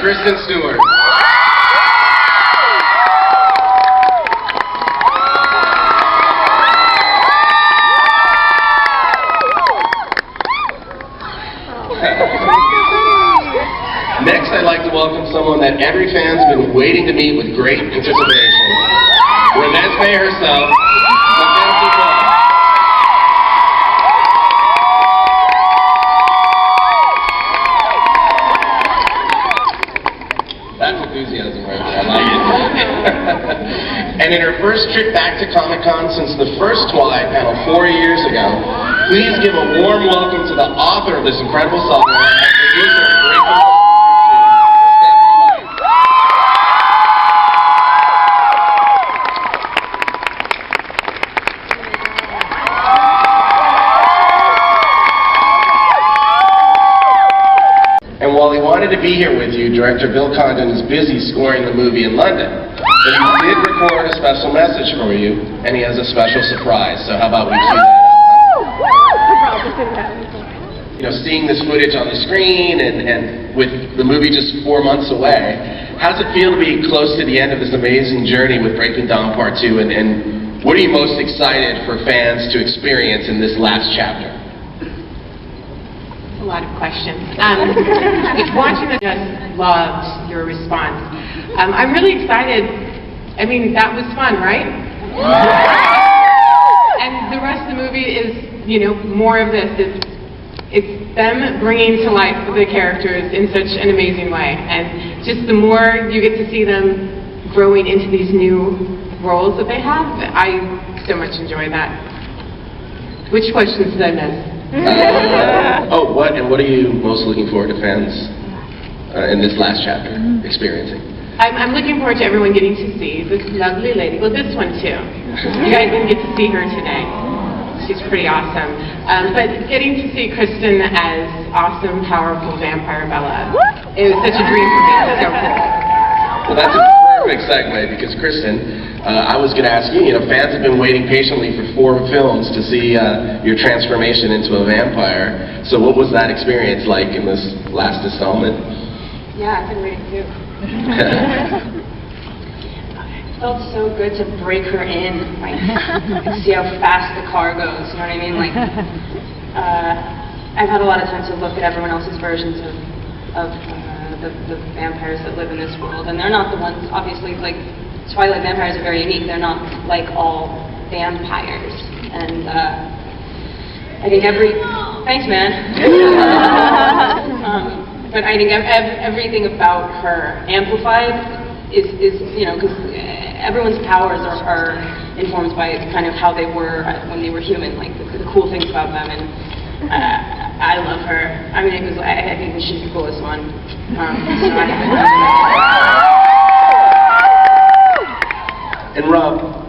Kristen Stewart. Next, I'd like to welcome someone that every fan's been waiting to meet with great anticipation. Renee Faye herself, Mackenzie Foy. That's enthusiasm right there, I like it. And in her first trip back to Comic-Con since the first Twilight panel 4 years ago, please give a warm welcome to the author of this incredible song and producer of Breaking Dawn. And while he wanted to be here with you, director Bill Condon is busy scoring the movie in London. But he did record a special message for you, and he has a special surprise. So how about we cue that up? You know, seeing this footage on the screen and with the movie just 4 months away, how does it feel to be close to the end of this amazing journey with Breaking Dawn Part 2? And what are you most excited for fans to experience in this last chapter? A lot of questions. Watching it, just loved your response. I'm really excited. I mean, that was fun, right? And the rest of the movie is, you know, more of this. It's them bringing to life the characters in such an amazing way. And just the more you get to see them growing into these new roles that they have, I so much enjoy that. Which questions did I miss? What are you most looking forward to fans in this last chapter experiencing? I'm looking forward to everyone getting to see this lovely lady. Well, this one too. You guys didn't get to see her today. She's pretty awesome. But getting to see Kristen as awesome, powerful vampire Bella, it was such a dream for me. It was so cool. Well, that's a perfect segue because Kristen, I was going to ask you, you know, fans have been waiting patiently for 4 films to see your transformation into a vampire. So what was that experience like in this last installment? Yeah, I've been waiting too. It felt so good to break her in, like, and see how fast the car goes, you know what I mean? Like, I've had a lot of time to look at everyone else's versions of the vampires that live in this world, and they're not the ones, obviously, like, Twilight vampires are very unique. They're not like all vampires, and I think thanks, man. But I think everything about her amplified is you know, because everyone's powers are informed by kind of how they were when they were human, like the cool things about them, and I love her. I mean, I think she's the coolest one. And Rob,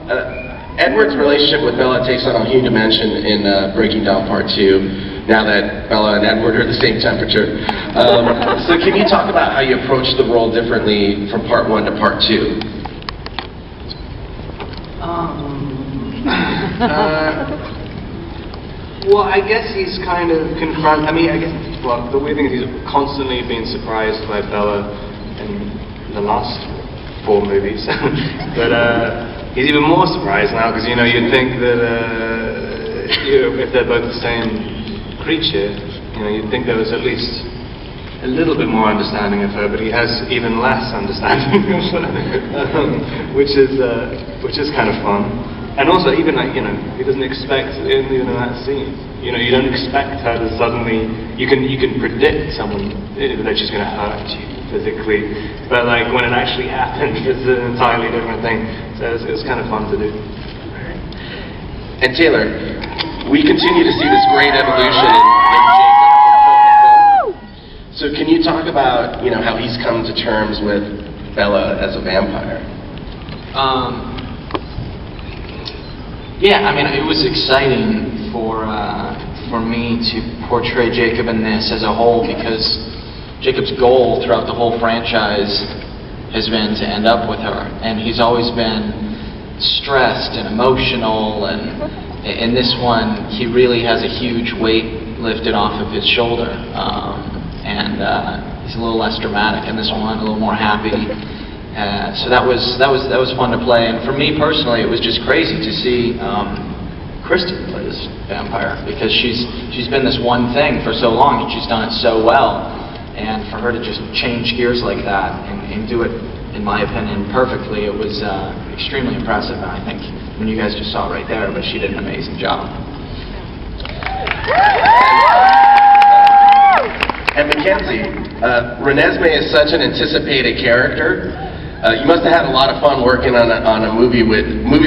Edward's relationship with Bella takes on a huge dimension in Breaking Dawn Part 2, now that Bella and Edward are the same temperature. So can you talk about how you approach the role differently from Part 1 to Part 2? Well, I guess he's kind of confronted. I mean, I guess, well, the weird thing is he's constantly being surprised by Bella in the last 4 movies. But he's even more surprised now because, you know, you'd think that if they're both the same creature, you know, you'd think there was at least a little bit more understanding of her, but he has even less understanding of her, which is kind of fun. And also, even like, you know, he doesn't expect in that scene. You know, you don't expect her to suddenly. You can predict someone that she's going to hurt you physically, but like when it actually happens, it's an entirely different thing. So it's kind of fun to do. And Taylor, we continue to see this great evolution in Jacob. So can you talk about, you know, how he's come to terms with Bella as a vampire? Yeah, I mean, it was exciting for me to portray Jacob in this as a whole, because Jacob's goal throughout the whole franchise has been to end up with her, and he's always been stressed and emotional, and in this one he really has a huge weight lifted off of his shoulder. and he's a little less dramatic in this one, a little more happy. So that was fun to play, and for me personally, it was just crazy to see Kristen play this vampire, because she's been this one thing for so long, and she's done it so well, and for her to just change gears like that and do it, in my opinion, perfectly, it was extremely impressive. And I think when you guys just saw it right there, but she did an amazing job. And Mackenzie, Renesmee is such an anticipated character. You must have had a lot of fun working on a movie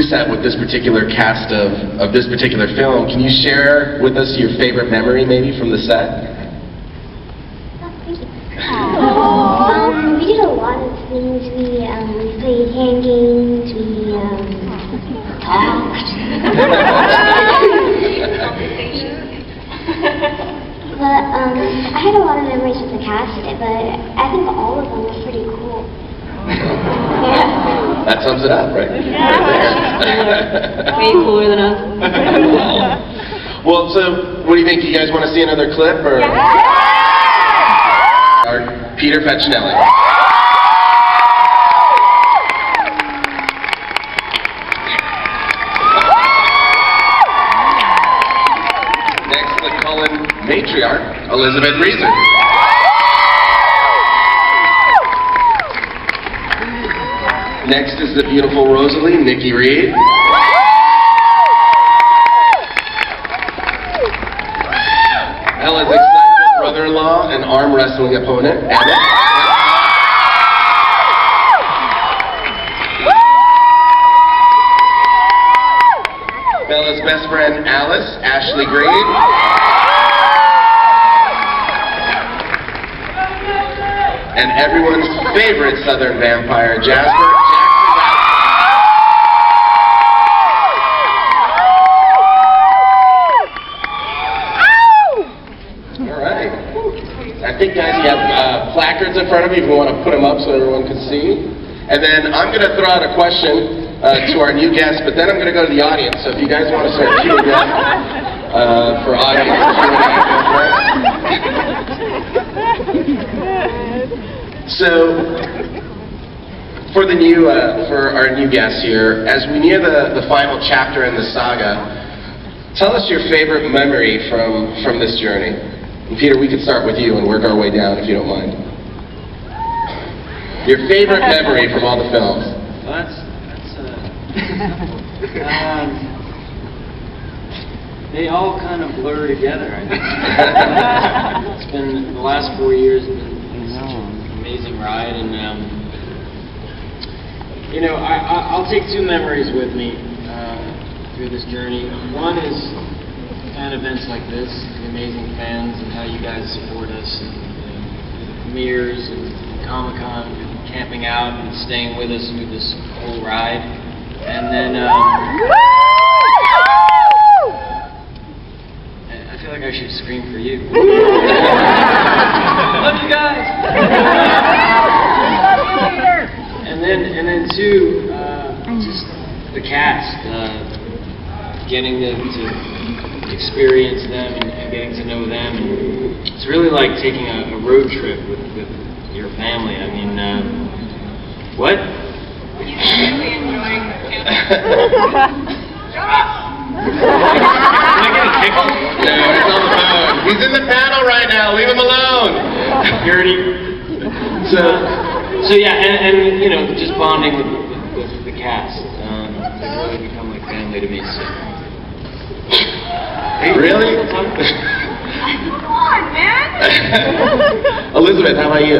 set with this particular cast of this particular film. Can you share with us your favorite memory, maybe, from the set? We did a lot of things. We played hand games. We talked. But I had a lot of memories with the cast, but I think all of them were pretty cool. Yeah. That sums it up, right? Way cooler than us. Well, so what do you think? You guys want to see another clip, or? Or Peter Facinelli. Next, the Cullen matriarch, Elizabeth Reason. Next is the beautiful Rosalie, Nikki Reed. Ella's excitable brother-in-law and arm wrestling opponent, Emmett. Bella's best friend, Alice, Ashley Green. And everyone's favorite Southern vampire, Jasper. I think, guys, you have placards in front of you if you want to put them up so everyone can see. And then I'm going to throw out a question to our new guests, but then I'm going to go to the audience. So if you guys want to start queuing up for audience So for our new guests here, as we near the final chapter in the saga, tell us your favorite memory from this journey. And Peter, we could start with you and work our way down, if you don't mind. Your favorite memory from all the films? Well, they all kind of blur together, I think. It's been, the last 4 years have been such an amazing ride, and you know, I'll take two memories with me through this journey. One is fan events like this, the amazing fans, and how you guys support us, and the premieres and Comic-Con, and camping out and staying with us through this whole ride. And then I feel like I should scream for you. Love you guys. And then two, just the cast, getting to experience them and getting to know them, and it's really like taking a road trip with your family. I mean, what? He's really enjoying the camping. Shut up! Am I getting tickled? No, he's on the phone. He's in the panel right now. Leave him alone. Security. So yeah, and you know, just bonding with the cast. They really become like family to me. So. Really? Come on, man! Elizabeth, how about you?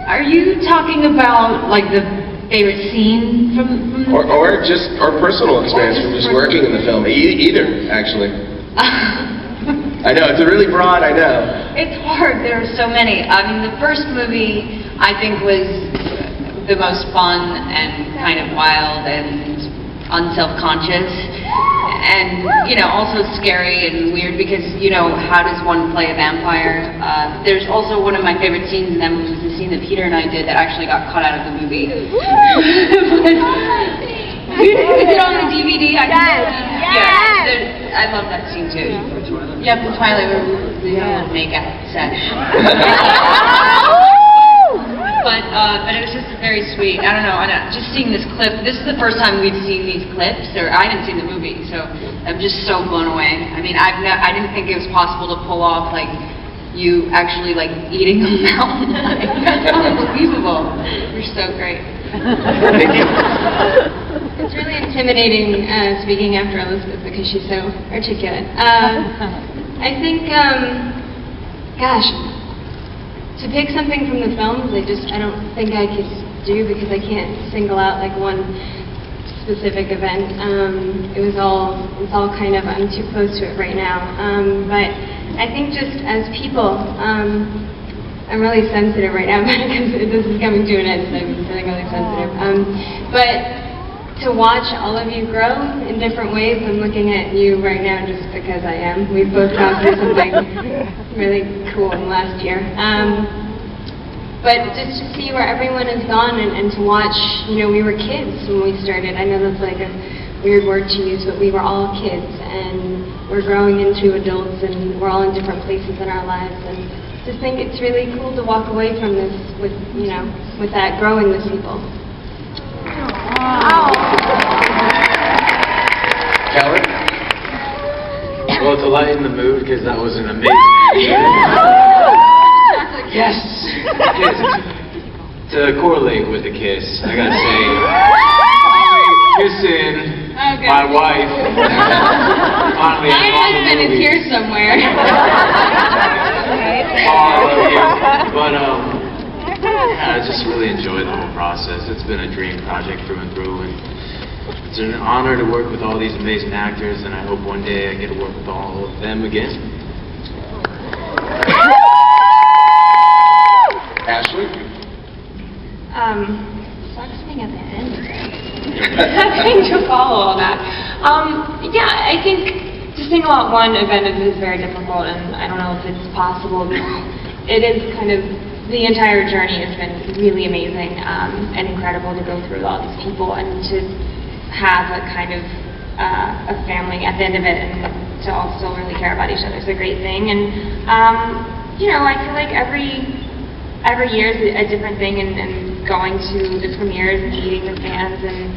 Are you talking about like the favorite scene from the Or personal experience from just working in the film? Either, actually. I know, it's a really broad, I know. It's hard, there are so many. I mean, the first movie I think was the most fun and kind of wild and unself-conscious, and you know, also scary and weird, because you know, how does one play a vampire? There's also one of my favorite scenes in that movie, was the scene that Peter and I did that actually got cut out of the movie. Is it on the DVD? Yeah, I love that scene too. Yeah, from Twilight, where we had a little make-out. sesh. But it was just very sweet. I don't know, just seeing this clip, this is the first time we've seen these clips, or I haven't seen the movie, so I'm just so blown away. I mean, I didn't think it was possible to pull off, like, you actually, like, eating a mountain lion. That's unbelievable. You're so great. Thank you. It's really intimidating speaking after Elizabeth because she's so articulate. I think, gosh, to pick something from the films, I don't think I could do because I can't single out like one specific event. It's all kind of, I'm too close to it right now. But I think just as people, I'm really sensitive right now because this is coming to an end, so I'm feeling really sensitive. But to watch all of you grow in different ways, I'm looking at you right now just because I am. We've both gone through something really cool in the last year. But just to see where everyone has gone and to watch, you know, we were kids when we started. I know that's like a weird word to use, but we were all kids and we're growing into adults and we're all in different places in our lives. And just think it's really cool to walk away from this with, you know, with that growing with people. Keller? Well, to lighten the mood, because that was an amazing Yes! Yes! To correlate with the kiss, I gotta say, kissing my wife. Finally, I have been in here somewhere. But I just really enjoyed the whole process. It's been a dream project through and through, and it's an honor to work with all these amazing actors, and I hope one day I get to work with all of them again. Ashley? Sucks being at the end. Having to follow all that. Yeah, I think to single out one event is very difficult, and I don't know if it's possible. It is kind of, the entire journey has been really amazing and incredible to go through all these people and to have a kind of a family at the end of it and to all still really care about each other is a great thing. And, you know, I feel like every year is a different thing, and going to the premieres and meeting the fans and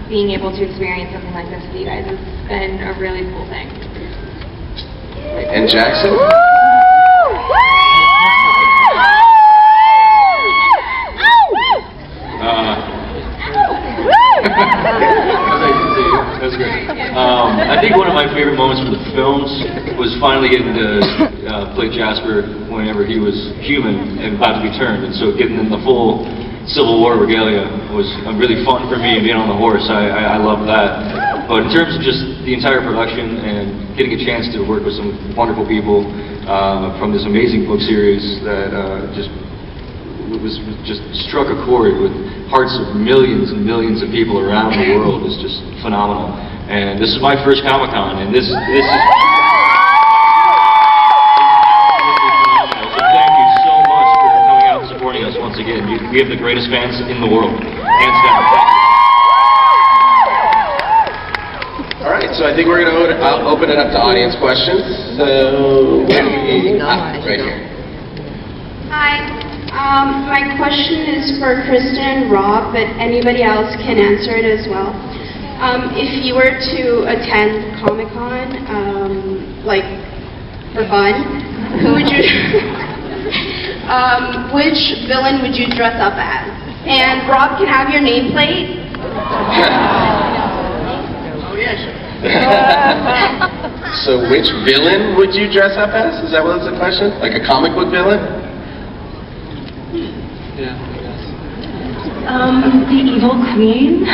being able to experience something like this with you guys has been a really cool thing. And Jackson? That's great. I think one of my favorite moments from the films was finally getting to play Jasper whenever he was human and about to be turned, and so getting in the full Civil War regalia was really fun for me. Being on the horse, I love that. But in terms of just the entire production and getting a chance to work with some wonderful people from this amazing book series that just struck a chord with hearts of millions and millions of people around the world is just phenomenal. And this is my first Comic-Con, and this is phenomenal. So thank you so much for coming out and supporting us once again. We have the greatest fans in the world, hands down. All right, so I think we're going to open it up to audience questions. So, right here. Hi. My question is for Kristen and Rob, but anybody else can answer it as well. If you were to attend Comic-Con, like, for fun, who would you, which villain would you dress up as? And Rob can have your nameplate. Oh, yeah, sure. So which villain would you dress up as? Is that what's the question? Like a comic book villain? Yeah, I guess. The Evil Queen.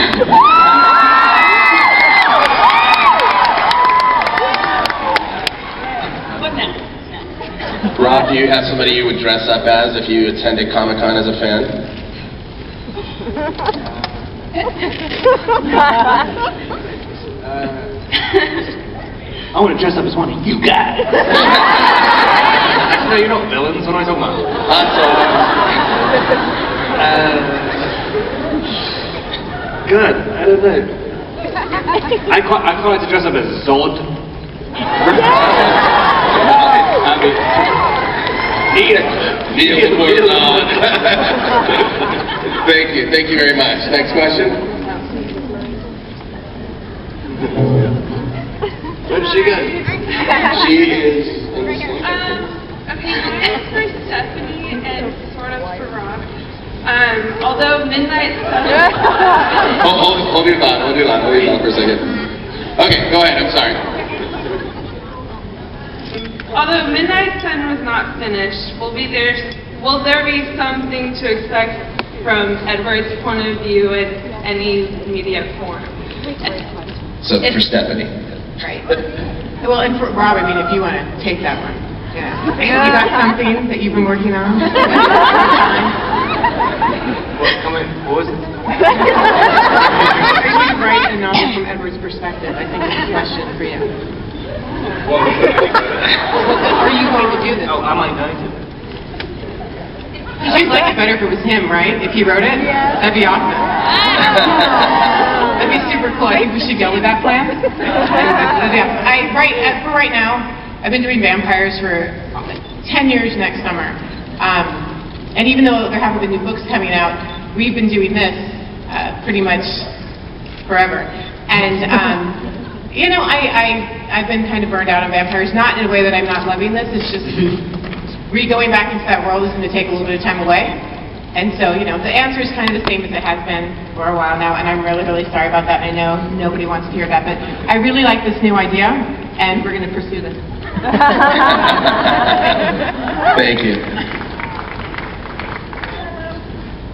Rob, do you have somebody you would dress up as if you attended Comic-Con as a fan? I want to dress up as one of you guys. No, you're not villains. What am I talking about? Good. I don't know. I quite like to dress up as Zod. Neil was on. Thank you very much. Next question. Where's she go? She is in the same. Okay, mine is for Stephanie and sort of for Rob. Although Midnight Sun... Hold your thought for a second. Okay, go ahead, I'm sorry. Although Midnight Sun was not finished, will there be something to expect from Edward's point of view in any media form? So for Stephanie. Right. Well, and for Rob, I mean, if you want to take that one. Yeah. You got something that you've been working on? What was it? Are you write a novel from Edward's perspective? I think it's a question for you. Are you going to do this? Oh, am I going to? You'd like it better if it was him, right? If he wrote it? Yeah. That'd be awesome. That'd be super cool. I think we should go with that plan. That'd be awesome. For right now, I've been doing vampires for 10 years next summer. And even though there haven't been new books coming out, we've been doing this pretty much forever. And, you know, I've been kind of burned out on vampires, not in a way that I'm not loving this, it's just going back into that world is going to take a little bit of time away. And so, you know, the answer is kind of the same as it has been for a while now, and I'm really, really sorry about that. I know nobody wants to hear that, but I really like this new idea, and we're going to pursue this. Thank you.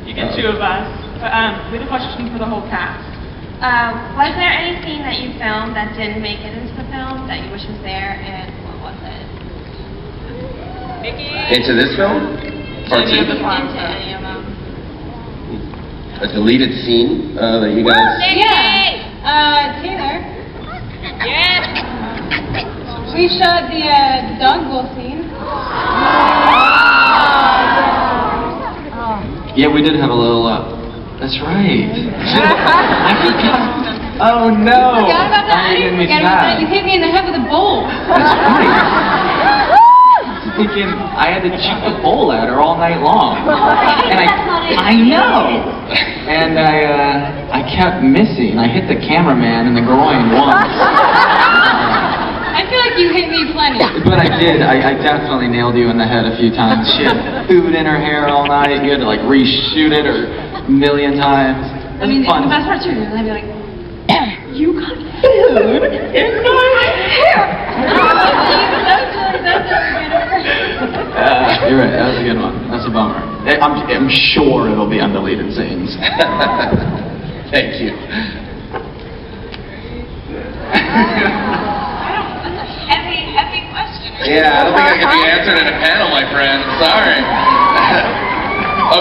You get two of us. We have a question for the whole cast. Was there any scene that you filmed that didn't make it into the film that you wish was there, and what was it? Mickey? Into this film? Part two? Into any of them. A deleted scene that you guys... Taylor. Yes. We shot the dog bowl scene. Yeah, we did have a little, that's right. Oh no! Forgot about that. I didn't Forgot about that. You hit me in the head with a bowl. That's right. Thinking I had to cheat the bowl at her all night long. And I know! And I kept missing. I hit the cameraman in the groin once. I feel like you hit me plenty. But I did. I definitely nailed you in the head a few times. She had food in her hair all night. You had to like reshoot it a million times. I mean, fun. the best part too is I'd be like, you got food in my hair. You're right. That was a good one. That's a bummer. I'm sure it'll be undeleted scenes. Thank you. Heavy question. Yeah, I don't think I can be answered in a panel, my friend. Sorry.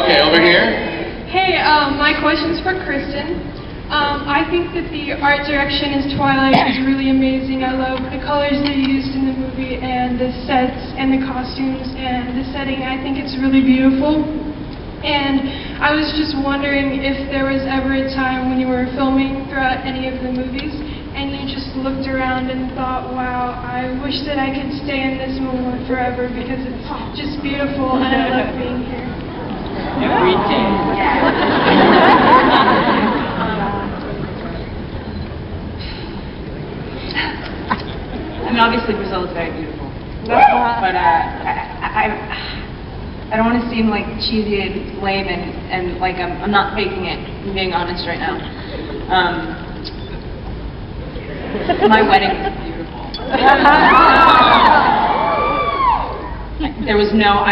Okay, over here. Hey, my question's for Kristen. I think that the art direction as Twilight is really amazing. I love the colors they used in the movie and the sets and the costumes and the setting. I think it's really beautiful. And I was just wondering if there was ever a time when you were filming throughout any of the movies and you just looked around and thought, wow, I wish that I could stay in this moment forever because it's just beautiful and I love being here. Every day. I mean, obviously Brazil is very beautiful, but I don't want to seem like cheesy and lame and like I'm not faking it. I'm being honest right now. My wedding was beautiful. There was no.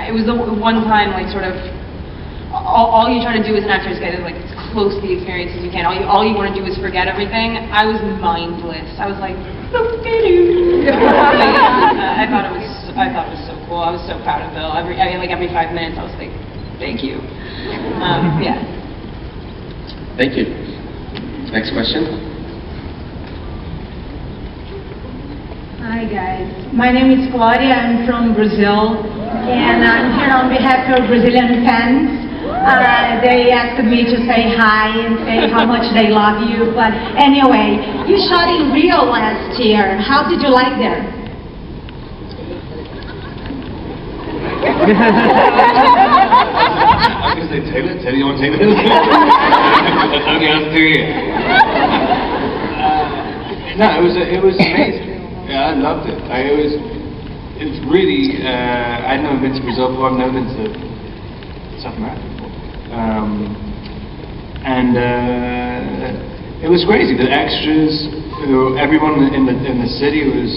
It was the one time like sort of. All you try to do as an actor is get like as close to the experience as you can. All you want to do is forget everything. I was mindless. I was like, I thought it was so cool. I was so proud of Bill. Every 5 minutes, I was like, thank you. Yeah. Thank you. Next question. Hi guys, my name is Claudia. I'm from Brazil, and I'm here on behalf of Brazilian fans. They asked me to say hi and say how much they love you. But anyway, you shot in Rio last year. How did you like there? I was going to say, Taylor, you want to take this? That's only us two here. No, it was amazing. Yeah, I loved it. It's really, I'd never been to Brazil before, I've never been to South America before. It was crazy. The extras, everyone in the city was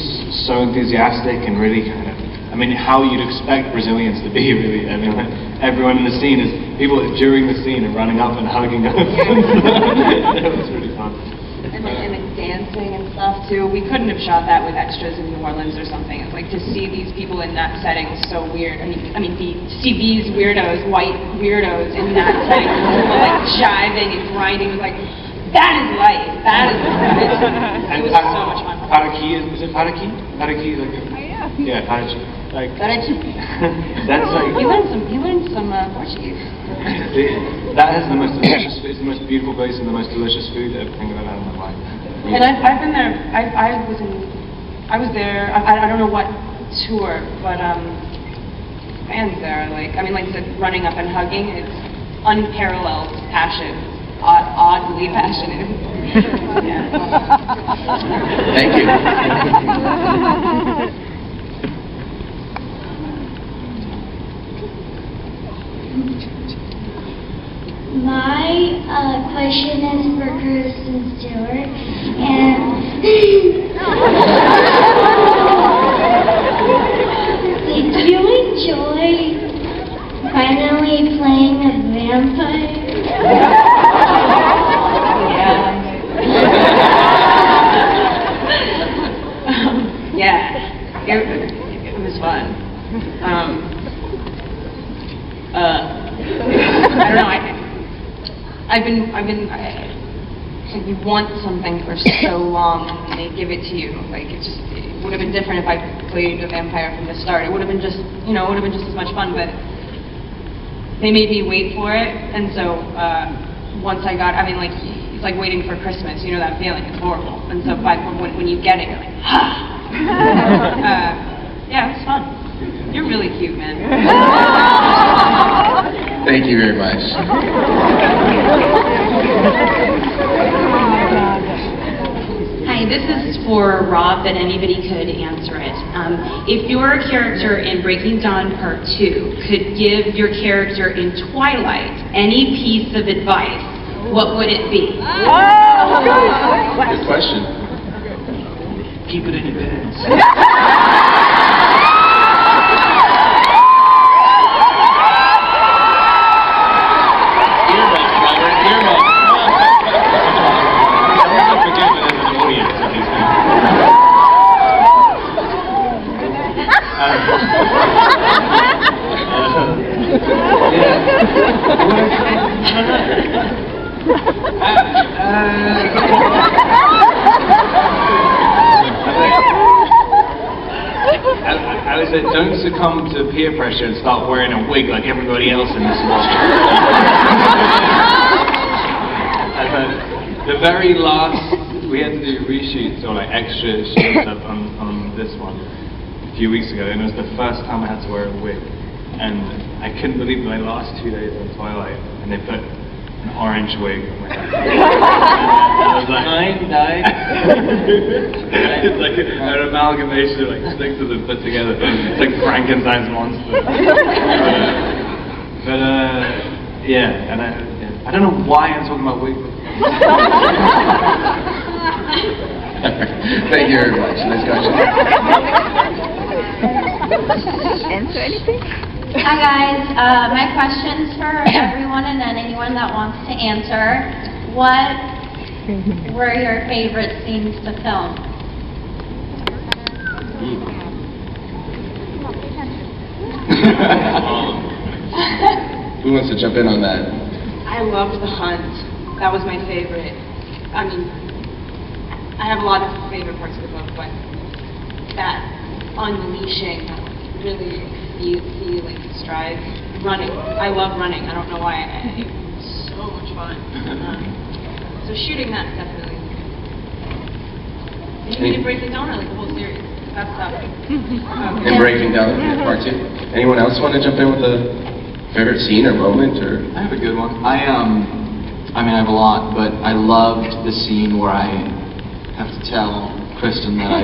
so enthusiastic and really kind of, I mean, how you'd expect Brazilians to be, really. I mean, like, everyone in the scene is, people during the scene are running up and hugging us. It was really fun. And like dancing and stuff too. We couldn't have shot that with extras in New Orleans or something. It's like to see these people in that setting was so weird. I mean, to see these weirdos, white weirdos in that setting, like jiving and grinding, was like, that is life. That is life. It was so much fun. Paraqui, is it Paraqui? Paraqui, like yeah, Paraqui. Like Paraqui. That's like You learned some Portuguese. That is the most delicious. It's the most beautiful place and the most delicious food I've ever had in my life. And I've been there. I was there. I don't know what tour, but fans there. Like I said, running up and hugging. It's unparalleled passion. Oddly passionate. Yeah. Thank you. My question is for Kristen Stewart, and did you enjoy finally playing a vampire? Yeah, it was fun. I don't know. You want something for so long, and they give it to you. Like it would have been different if I played a vampire from the start. It would have been just, it would have been just as much fun. But they made me wait for it, and so once I got, it's like waiting for Christmas. You know that feeling? It's horrible. And so when you get it, you're like, yeah, it was fun. You're really cute, man. Thank you very much. Hi, this is for Rob, but anybody could answer it. If your character in Breaking Dawn Part 2 could give your character in Twilight any piece of advice, what would it be? Good question. Keep it in your pants. I would say don't succumb to peer pressure and start wearing a wig like everybody else in this world. The very last, we had to do reshoots or like extra shoots up on this one a few weeks ago, and it was the first time I had to wear a wig. And I couldn't believe my last 2 days on Twilight, and they put an orange wig on my head. I was like, it's like an amalgamation of like six of them put together. It's like Frankenstein's monster. Yeah, and I don't know why I'm talking about wigs. Thank you very much. Next question. Answer anything? Hi guys, my question's for everyone and then anyone that wants to answer. What were your favorite scenes to film? Who wants to jump in on that? I loved the hunt. That was my favorite. I have a lot of favorite parts of the book, but that unleashing, really like strides, running. I love running. I don't know why. It was so much fun. So shooting that definitely. And you didn't break it down, or like the whole series. That's tough. in Breaking Down Part 2. Anyone else want to jump in with a favorite scene or moment? Or I have a good one. I mean, I have a lot, but I loved the scene where I have to tell Kristen that I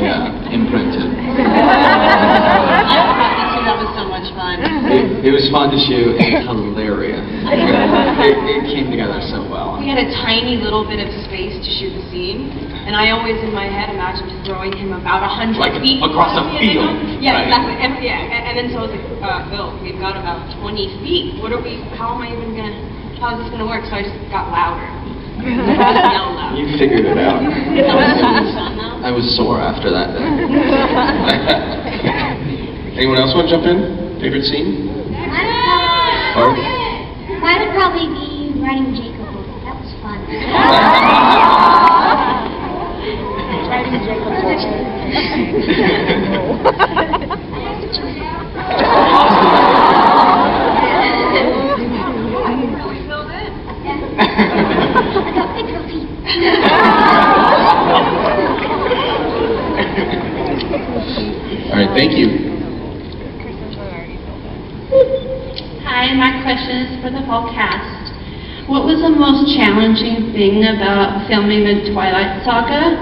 imprinted. That was so much fun. It was fun to shoot. It's hilarious. It came together so well. We had a tiny little bit of space to shoot the scene, and I always in my head imagined throwing him about 100 Like feet across a field. Yeah, right? exactly. And then so I was like, Bill, we've got about 20 feet. How am I even gonna? How is this gonna work? So I just got louder. Yell loud. You figured it out. That was so much fun, though. I was sore after that day. anyone else want to jump in? Favorite scene? Or? Mine would probably be riding Jacob. That was fun. Riding Jacob. All right, thank you. Hi, my question is for the whole cast. What was the most challenging thing about filming the Twilight Saga?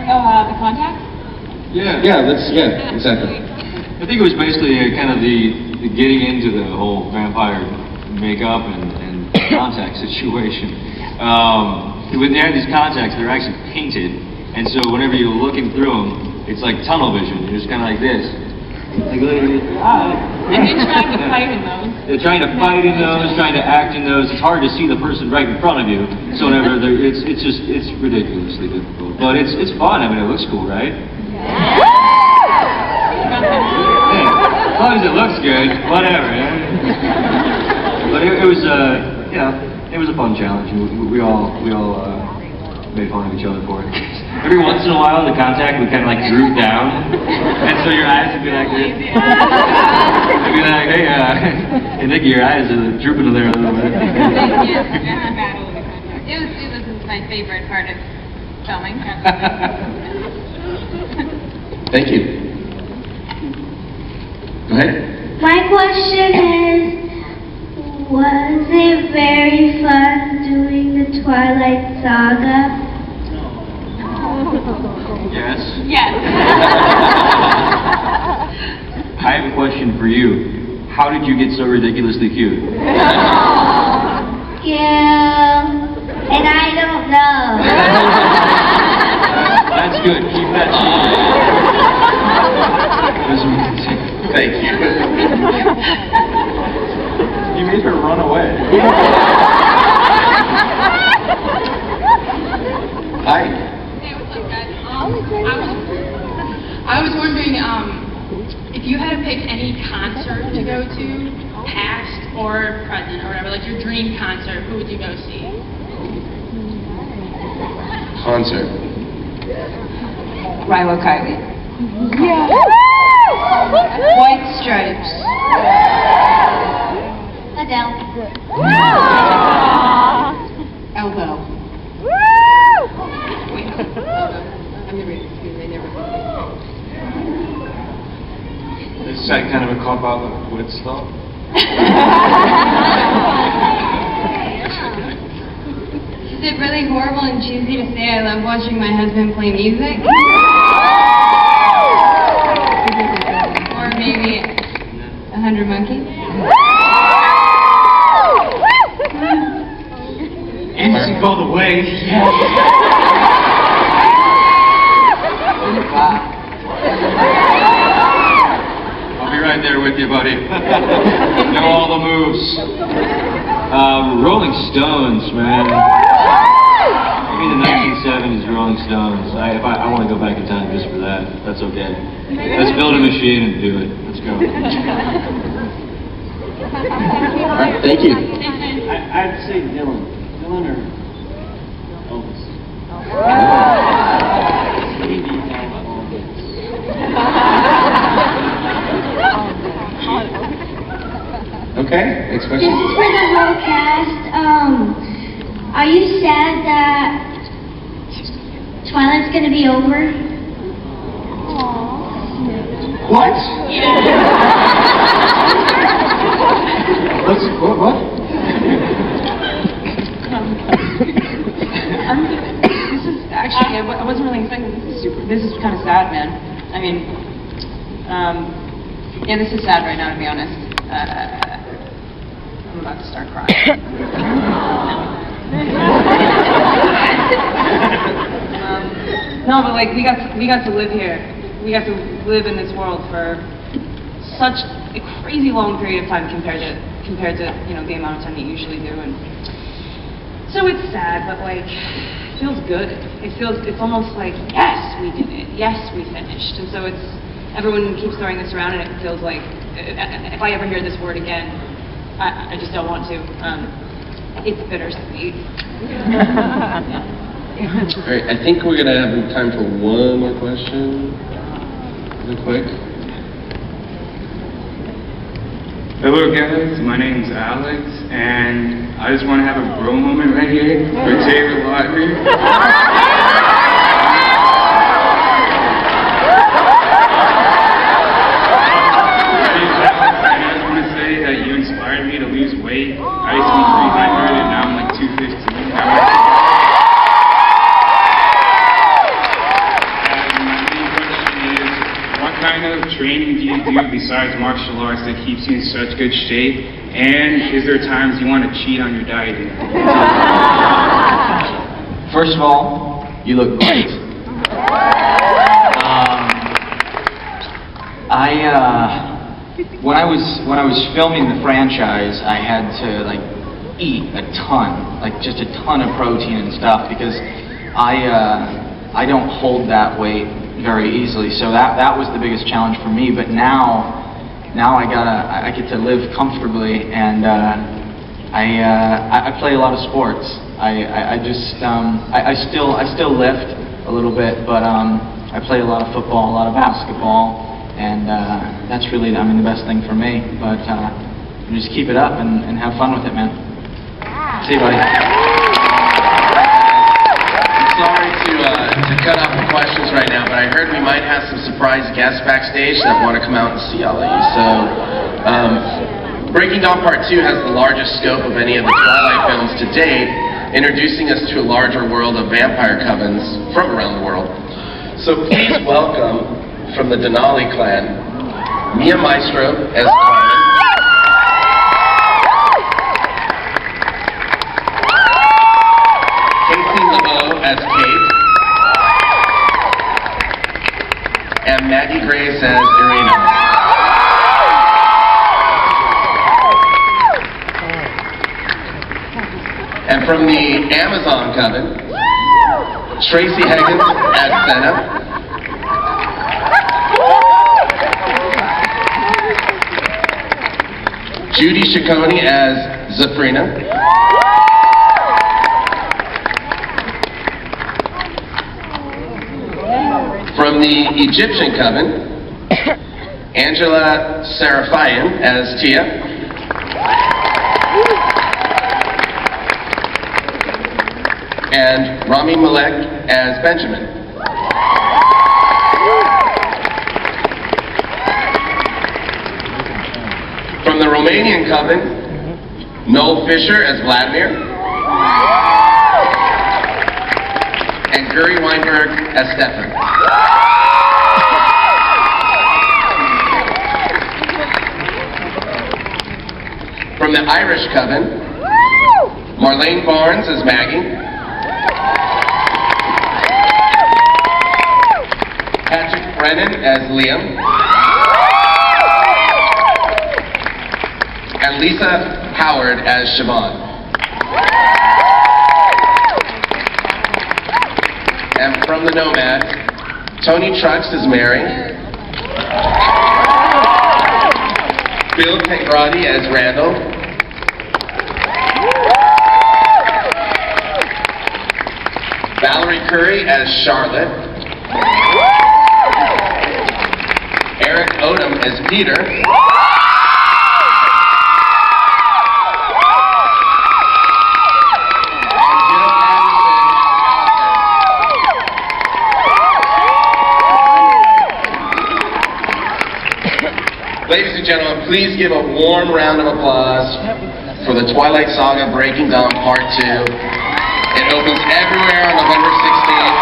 The contact? Yeah, exactly. I think it was basically kind of the getting into the whole vampire makeup and contact situation. When they have these contacts, they're actually painted, and so whenever you're looking through them, it's like tunnel vision. You're just kind of like this. Like, And you're trying to fight in those. they're trying to fight in those, trying to act in those. It's hard to see the person right in front of you. So whenever it's ridiculously difficult. But it's fun. I mean, it looks cool, right? Yeah. As long as it looks good, whatever. But it was it was a fun challenge. We all made fun of each other for it. Every once in a while, the contact would kind of like droop down, and so your eyes would be like this. I'd be like, hey, Nikki, your eyes are drooping there a little bit. It was my favorite part of filming. Thank you. Go ahead. My question is, was it very fun doing the Twilight Saga? Yes. Yes. I have a question for you. How did you get so ridiculously cute? Yeah, and I don't know. That's good. Keep that secret. Thank you. You made her run away. Hi. I was wondering if you had to pick any concert to go to, past or present or whatever, like your dream concert, who would you go see? Concert. Rilo Kiley. Yeah. White Stripes. Adele. Elbow. Is that kind of a cop out of Woodstock? Is it really horrible and cheesy to say I love watching my husband play music? Or maybe 100 Monkeys? NSYNC all the way. I'll be right there with you, buddy. Know all the moves. Rolling Stones, man. Maybe the 1970s Rolling Stones. I want to go back in time just for that. That's okay. Let's build a machine and do it. Let's go. All right, thank you. I'd say Dylan. Dylan or Elvis. Okay, next This question. is for the whole cast. Are you sad that Twilight's gonna be over. What? What? This is actually, I wasn't really expecting this is kind of sad, man. I mean, yeah, this is sad right now, to be honest. I'm about to start crying. No, but like we got to live here. We got to live in this world for such a crazy long period of time compared to the amount of time you usually do, and so it's sad, but like it feels good. It's almost like yes, we did it. Yes, we finished. And so everyone keeps throwing this around, and it feels like if I ever hear this word again, I just don't want to. It's bittersweet. All right, I think we're gonna have time for one more question. Real quick. Hello guys, my name's Alex, and I just want to have a bro moment right here for Taylor Lautner. You inspired me to lose weight. I used to be 300 and now I'm like 215. And my main question is, what kind of training do you do besides martial arts that keeps you in such good shape? And is there times you want to cheat on your dieting? First of all, you look great. When I was filming the franchise, I had to like eat a ton, like just a ton of protein and stuff, because I don't hold that weight very easily. So that was the biggest challenge for me. But now I get to live comfortably, and I play a lot of sports. I still lift a little bit, but I play a lot of football, a lot of basketball. And that's really, the best thing for me. But just keep it up and have fun with it, man. See you, buddy. I'm sorry to cut off the questions right now, but I heard we might have some surprise guests backstage that want to come out and see all of you. So, Breaking Dawn Part 2 has the largest scope of any of the Twilight films to date, introducing us to a larger world of vampire covens from around the world. So please welcome, from the Denali clan, Mia Maestro as Carmen, Casey LeBeau as Kate, and Maggie Grace as Irina. And from the Amazon coven, Tracy Higgins as Senna, Judy Ciccone as Zafrina, from the Egyptian coven, Angela Seraphian as Tia, and Rami Malek as Benjamin. From the Romanian coven, Noel Fisher as Vladimir, and Guri Weinberg as Stefan. From the Irish coven, Marlene Barnes as Maggie, Patrick Brennan as Liam, and Lisa Howard as Siobhan. And from the Nomad, Tony Trucks as Mary, Bill Tangradi as Randall, Valerie Curry as Charlotte, Eric Odom as Peter, Ladies and gentlemen, please give a warm round of applause for the Twilight Saga Breaking Dawn Part 2. It opens everywhere on November 16th.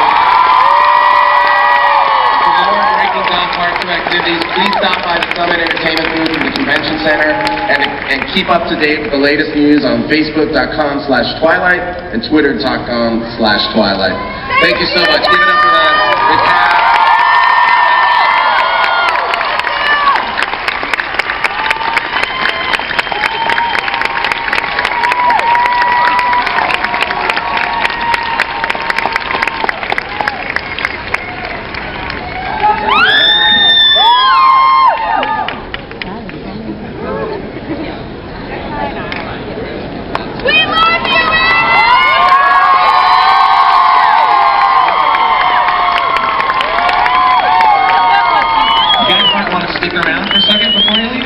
For more Breaking Dawn Part 2 activities, please stop by the Summit Entertainment booth in the Convention Center and keep up to date with the latest news on Facebook.com/Twilight and Twitter.com/Twilight. Thank you so much. Give it up for the cast. Stick around for a second before you leave.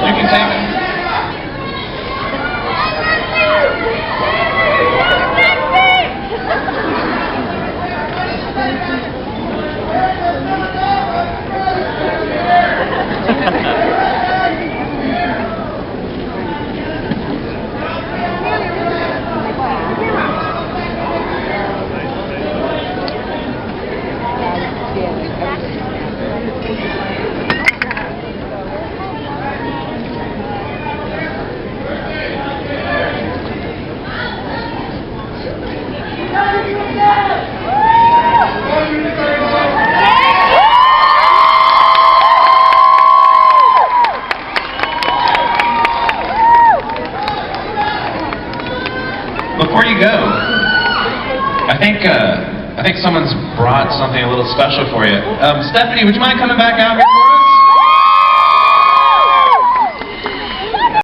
You can take it. Before you go, I think someone's brought something a little special for you. Stephanie, would you mind coming back out here for us?